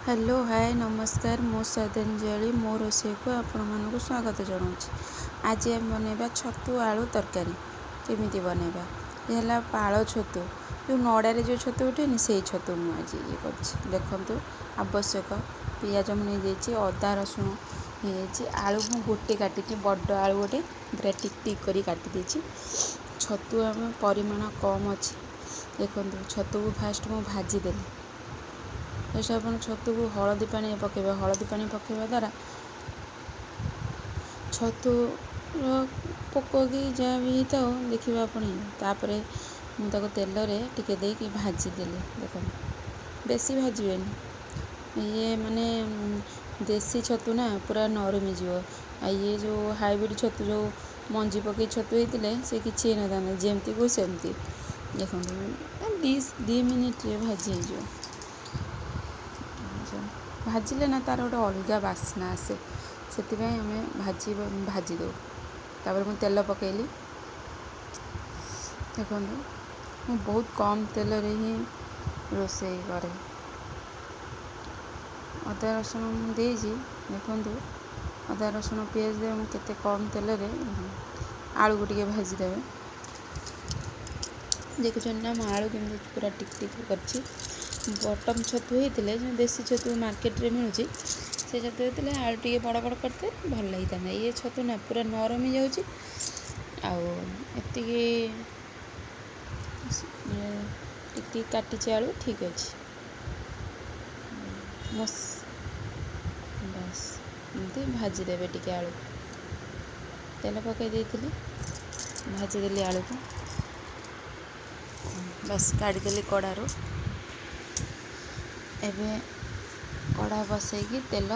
Hello hi नमस्कार मो श्रद्धांजलि मो रोषे को आपण मानक स्वागत जनाऊँगी। आज आम बनैबा छतु आलू तरकारी। केमिति बनैबा ये पाଳ छतु जो नड़ारे जो छतु उठेनि से छतु मुझे ये कर देखु। आवश्यक पियाज मुझे अदा रसुण हो आलू मु गोटे काटी बड़ आलू गोटे पूरा टिक टिक कर काटी छतु आम परिमाण कम अच्छी देखु। छतु को फास्ट मु भाजीदेली जैसे आप छतु को हलदी पानी पकेबा हलदी पानी पकेबा द्वारा छतु पोक कि जहाँ भी होता देखिए आपपर मुझे तेल रे टिके देकी भाजीदेली देखो बेसी भाजबेनी ये माने देसी छतु ना पूरा नरमी जीव ये जो हाइब्रिड छतु जो मंजी पकई छतु होते से किसी ना जमती को सेमती देखो 2 मिनिट भाजी हो भाजिले ना तार गोटे अलग बास्ना आसे से आम भाजी दो तापर मुझे तेल पकेली देखो मु बहुत कम तेल रे ही रोसे करे अदा रसुण मुझे देखु अदा रसुण पियाज दे केते कम तेल रे आलू को टिके भाजीदेवे देखुं ना मु आलू केमती पूरा टिक टिक कर बटम छतु होते देसी छतु मार्केट रे मिलूँ से छतु होते आलू टे बड़ बड़ करते भल लगी था ये छतु ना पूरा नरमी जाऊँगी टिक काटी आलू ठीक अच्छे बस एमती भाजीदेवे टिके आलू तेल पकई देती भाजीदेली आलू को बस काढ़ीदेली कड़ारू एबे कड़ा बसैकी तेल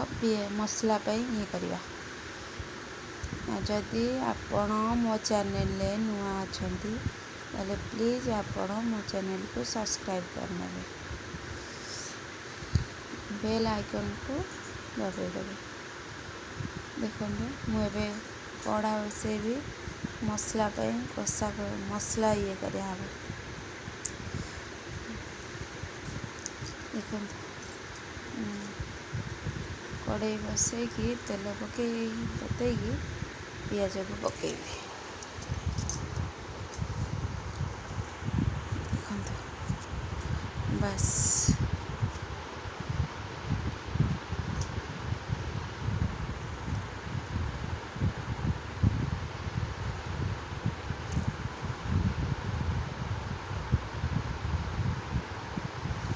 मसला ये करवा जदि आपण मो चैनल नुआ अच्छी ताले प्लीज आपण मो चैनल को सब्सक्राइब करने बेल आइकन को दबाइदेवे देखो मुझे कड़ा बसे भी मसला कषा मसला ये करा देखो कड़े बसैकी तेल पकई ततैकी पियाज को पकेबी बस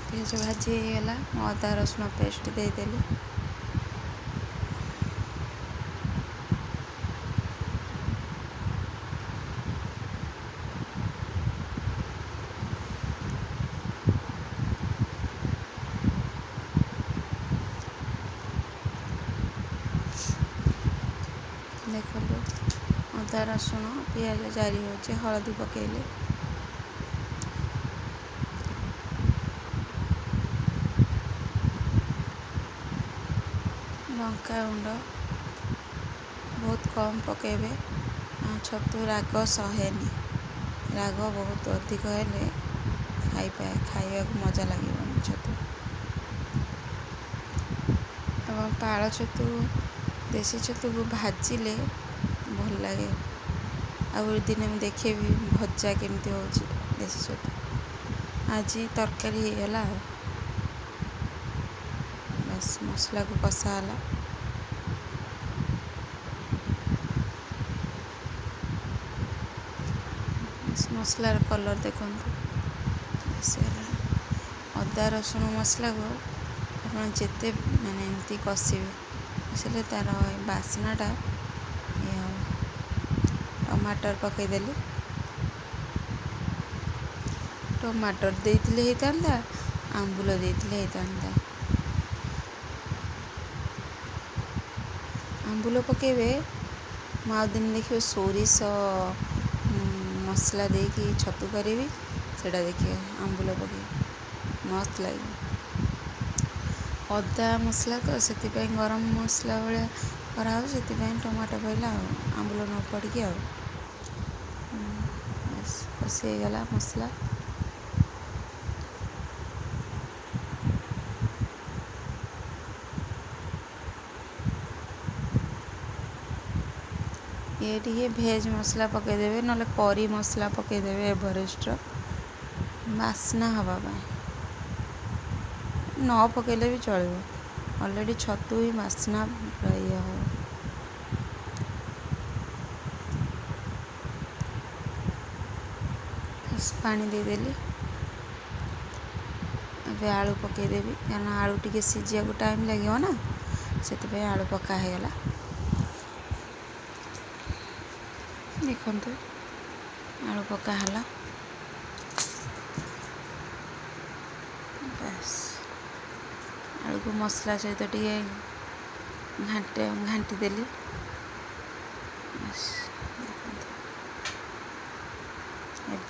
पियाज भाजी होगा अदा रसुण पेस्ट देदेली देखो अदा रसुण पियाज जारी हो हलदी पकेले लंका गुंड बहुत कम पकेबे छतु राग सहेनी राग बहुत अधिक हेले खाइबा मजा लगे छतु एवं पाଳ छतु देसी छतु को भाजिले भल लगे आउ दिन में देखे भी भजा केमती हो देसी छतु आज तरकारी होगला बस मसला को कषाला मसलार कलर देखो अदा रसुण मसला को आप जिते माने एमती कषिबे कषिले तार बास्नाटा ये टमाटर पकईदेली टमाटर देते होता आंबुल देते होता आंबुल पकेबे माउ दिन देखिए सोरिष मसला देकी छतु करी सेटा देखिए आंबुल पके मस्त लगे अदा मसला तो से गरम मसला भाया कराओ से टमाटो पहला आंबुल न पड़ी कषिगला मसला ये ଟିକେ ଭେଜ୍ ମସଲା ପକାଇଦେବେ, ନହେଲେ କରି ମସଲା ପକାଇଦେବେ ଏଭରେଷ୍ଟର ବାସ୍ନା ହେବା ପାଇଁ। ନ ପକାଇଲେ ବି ଚଳିବ, ଅଲରେଡ଼ି ଛତୁ ହିଁ ବାସ୍ନା ପୁରା ଇଏ ହେବ। ପାଣି ଦେଇଦେଲି। ଏବେ ଆଳୁ ପକାଇଦେବି, କାରଣ ଆଳୁ ଟିକେ ସିଝିବାକୁ ଟାଇମ୍ ଲାଗିବ ନା, ସେଥିପାଇଁ ଆଳୁ ପକା ହେଇଗଲା। ଦେଖନ୍ତୁ ଆଳୁ ପକା ହେଲା। ବାସ୍ ଆଳୁକୁ ମସଲା ସହିତ ଟିକେ ଘାଣ୍ଟି ଦେଲି।